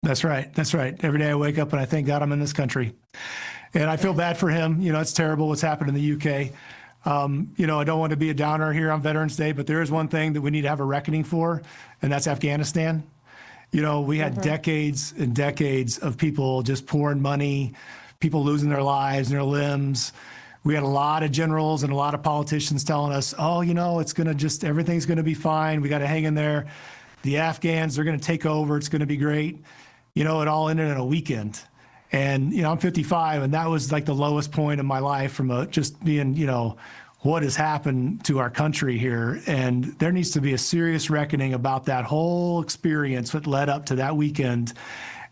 That's right. That's right. Every day I wake up and I thank God I'm in this country. And I feel bad for him. It's terrible what's happened in the UK. I don't want to be a downer here on Veterans Day, but there is one thing that we need to have a reckoning for, and that's Afghanistan. We had decades and decades of people just pouring money, people losing their lives and their limbs. We had a lot of generals and a lot of politicians telling us, oh, it's going to everything's going to be fine. We got to hang in there. The Afghans, they're going to take over. It's going to be great. It all ended in a weekend. And, I'm 55, and that was like the lowest point in my life from just being, what has happened to our country here. And there needs to be a serious reckoning about that whole experience that led up to that weekend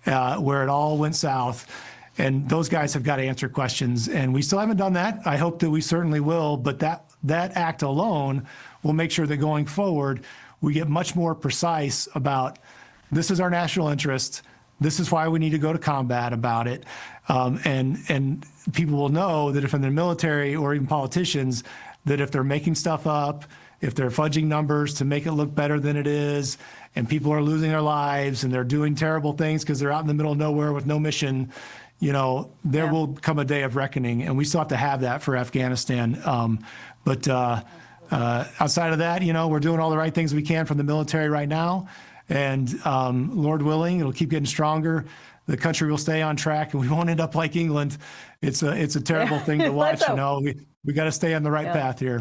where it all went south. And those guys have got to answer questions. And we still haven't done that. I hope that we certainly will. But that act alone will make sure that going forward, we get much more precise about this is our national interest. This is why we need to go to combat about it. And people will know that if in the military or even politicians, that if they're making stuff up, if they're fudging numbers to make it look better than it is, and people are losing their lives and they're doing terrible things because they're out in the middle of nowhere with no mission, there will come a day of reckoning. And we still have to have that for Afghanistan. But outside of that, we're doing all the right things we can from the military right now. And Lord willing, it'll keep getting stronger. The country will stay on track, and we won't end up like England. It's a terrible thing to watch. We got to stay on the right path here.